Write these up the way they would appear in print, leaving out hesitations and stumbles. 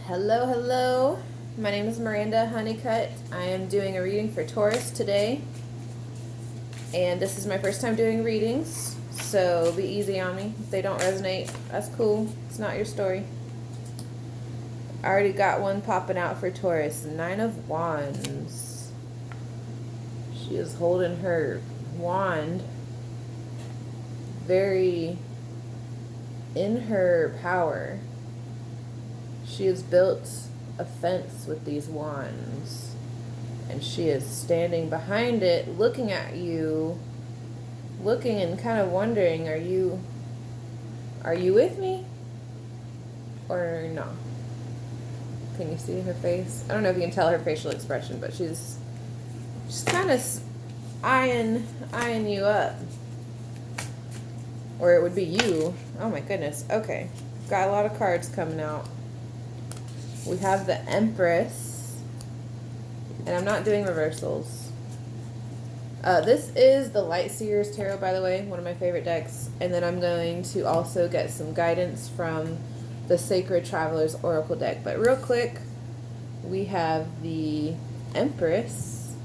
Hello, hello. My name is Miranda Honeycutt. I am doing a reading for Taurus today. And this is my first time doing readings, so be easy on me. If they don't resonate, that's cool. It's not your story. I already got one popping out for Taurus. 9 of Wands. She is holding her wand very in her power. She has built a fence with these wands, and she is standing behind it, looking at you, looking and kind of wondering, are you with me or no? Can you see her face? I don't know if you can tell her facial expression, but she's kind of eyeing you up, or it would be you. Oh my goodness. Okay, got a lot of cards coming out. We have the Empress, and I'm not doing reversals. This is the Light Seers Tarot, by the way, one of my favorite decks. And then I'm going to also get some guidance from the Sacred Traveler's Oracle deck. But real quick, we have the Empress,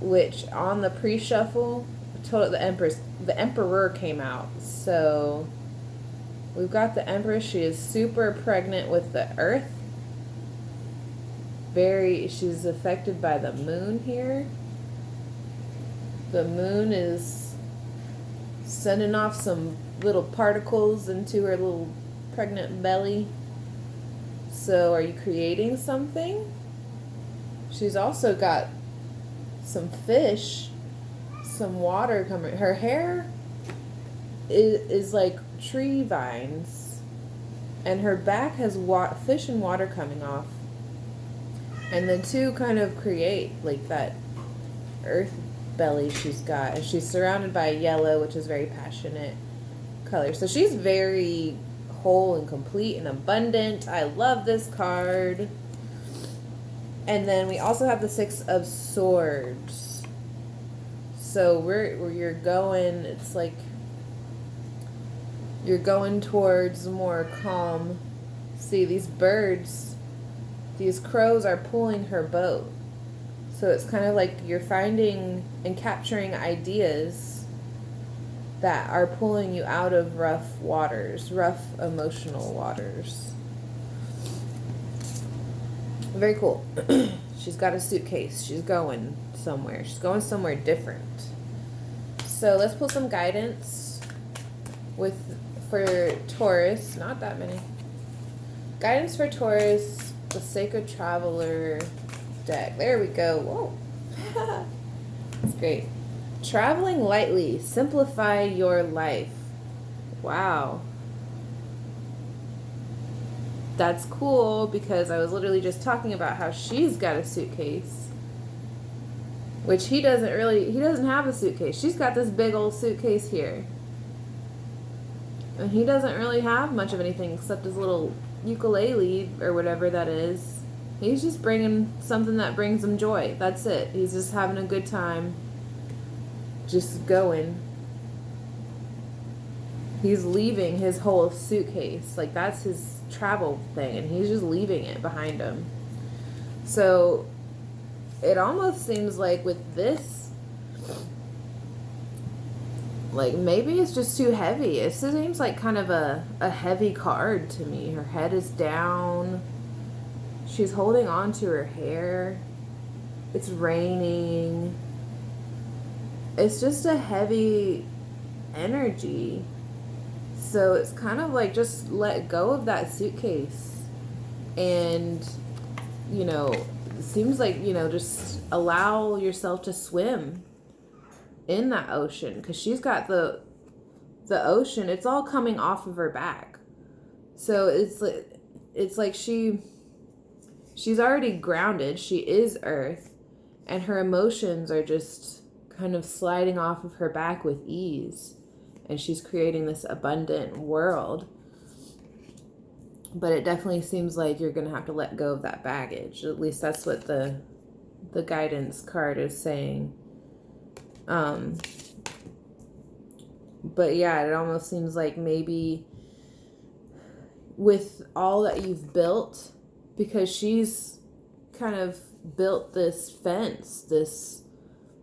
which on the pre-shuffle, the Emperor came out. So we've got the Empress. She is super pregnant with the earth. She's affected by the moon here. The moon is sending off some little particles into her little pregnant belly. So are you creating something? She's also got some fish, some water coming. Her hair is like tree vines, and her back has fish and water coming off, and the two kind of create like that earth belly she's got, and she's surrounded by yellow, which is very passionate color. So she's very whole and complete and abundant. I love this card. And then we also have the 6 of Swords. So where you're going, it's like you're going towards more calm. See, these birds, these crows are pulling her boat. So it's kind of like you're finding and capturing ideas that are pulling you out of rough waters, rough emotional waters. Very cool. She's got a suitcase. She's going somewhere. She's going somewhere different. So let's pull some guidance for Taurus. Not that many. Guidance for Taurus, the Sacred Traveler deck. There we go. Whoa. That's great. Traveling lightly. Simplify your life. Wow. That's cool, because I was literally just talking about how she's got a suitcase, which he doesn't have a suitcase. She's got this big old suitcase here, and he doesn't really have much of anything except his little ukulele or whatever that is. He's just bringing something that brings him joy. That's it. He's just having a good time, just going. He's leaving his whole suitcase. Like, that's his travel thing, and he's just leaving it behind him. So it almost seems like with this, like, maybe it's just too heavy. It seems like kind of a heavy card to me. Her head is down. She's holding on to her hair. It's raining. It's just a heavy energy. So it's kind of like, just let go of that suitcase. And, it seems like, just allow yourself to swim in that ocean. Because she's got the ocean. It's all coming off of her back. So it's like she's already grounded. She is earth. And her emotions are just kind of sliding off of her back with ease. And she's creating this abundant world. But it definitely seems like you're going to have to let go of that baggage. At least that's what the guidance card is saying. But yeah, it almost seems like maybe with all that you've built because she's kind of built this fence, this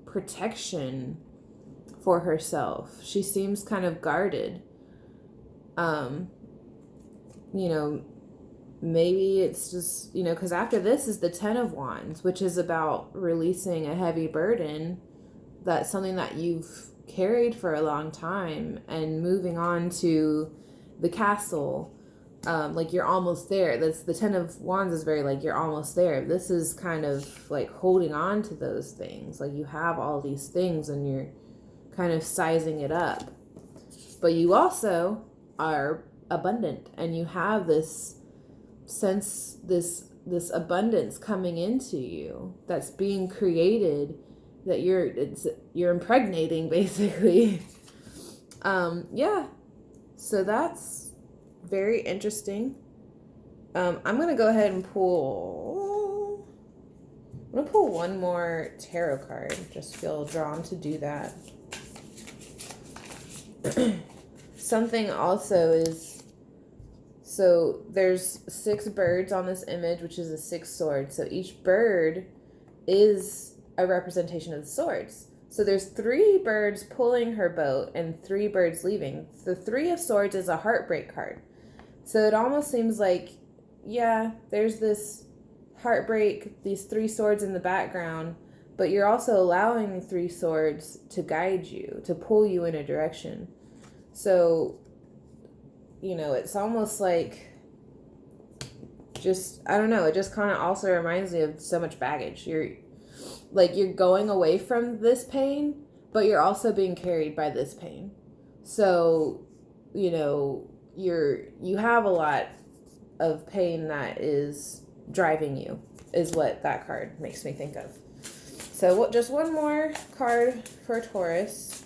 protection for herself. She seems kind of guarded. You know, maybe it's just, you know, because after this is the Ten of Wands, which is about releasing a heavy burden. That's something that you've carried for a long time, and moving on to the castle. Like you're almost there. That's the Ten of Wands is very like you're almost there. This is kind of like holding on to those things. Like you have all these things and you're kind of sizing it up. But you also are abundant, and you have this sense, this abundance coming into you that's being created, that you're impregnating basically. Yeah, so that's very interesting. I'm gonna go ahead and pull one more tarot card. Just feel drawn to do that. Something also is, so there's 6 birds on this image, which is a 6 swords. So each bird is a representation of the swords. So there's 3 birds pulling her boat and 3 birds leaving. The 3 of swords is a heartbreak card. So it almost seems like, yeah, there's this heartbreak, these 3 swords in the background, but you're also allowing the 3 swords to guide you, to pull you in a direction. So, you know, it's almost like just, I don't know, it just kind of also reminds me of so much baggage. You're going away from this pain, but you're also being carried by this pain. So, you know, you have a lot of pain that is driving you, is what that card makes me think of. So just one more card for Taurus.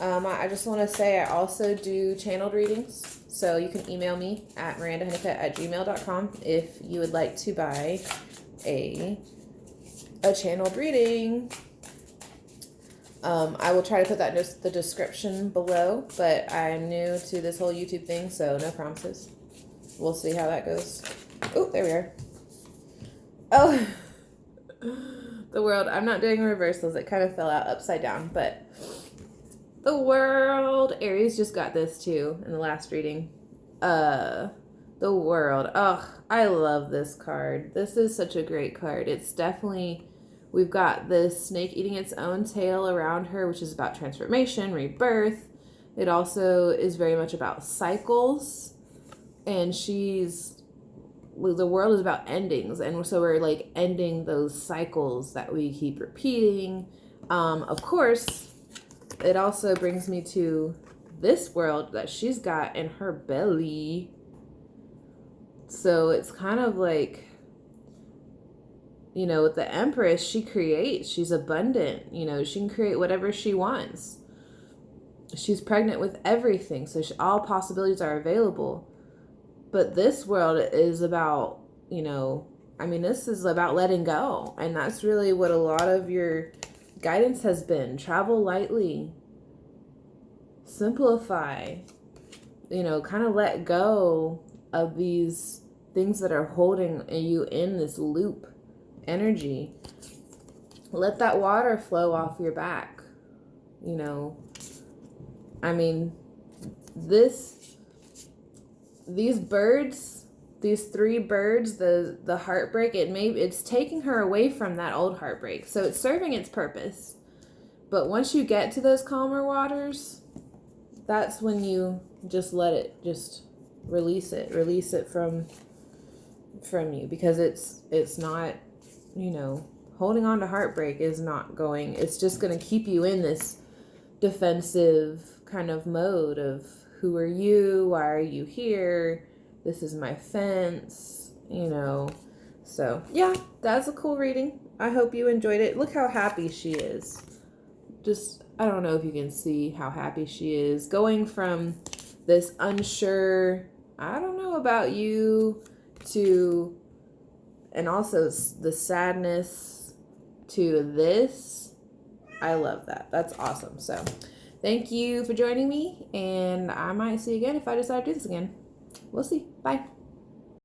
I just want to say I also do channeled readings. So you can email me at mirandahennica@gmail.com if you would like to buy a channeled reading. I will try to put that in the description below, but I'm new to this whole YouTube thing, so no promises. We'll see how that goes. Oh, there we are. Oh, the world. I'm not doing reversals. It kind of fell out upside down, but the world. Aries just got this too in the last reading. The world. Oh, I love this card. This is such a great card. It's definitely, we've got this snake eating its own tail around her, which is about transformation, rebirth. It also is very much about cycles. And the world is about endings. And so we're like ending those cycles that we keep repeating. Of course, it also brings me to this world that she's got in her belly. So it's kind of like, you know, with the Empress, she creates, she's abundant, you know, she can create whatever she wants. She's pregnant with everything, so all possibilities are available. But this world is about, you know, I mean, this is about letting go. And that's really what a lot of your guidance has been. Travel lightly. Simplify. You know, kind of let go of these things that are holding you in this loop energy. Let that water flow off your back. You know, I mean, these birds, these 3 birds, the heartbreak, it's taking her away from that old heartbreak. So it's serving its purpose. But once you get to those calmer waters, that's when you just let it, just release it from you, because it's not, you know, holding on to heartbreak is not going, it's just going to keep you in this defensive kind of mode of, who are you? Why are you here? This is my fence, you know. So, yeah, that's a cool reading. I hope you enjoyed it. Look how happy she is. Just, I don't know if you can see how happy she is. Going from this unsure, I don't know about you, to, and also the sadness, to this. I love that. That's awesome. So, thank you for joining me, and I might see you again if I decide to do this again. We'll see. Bye.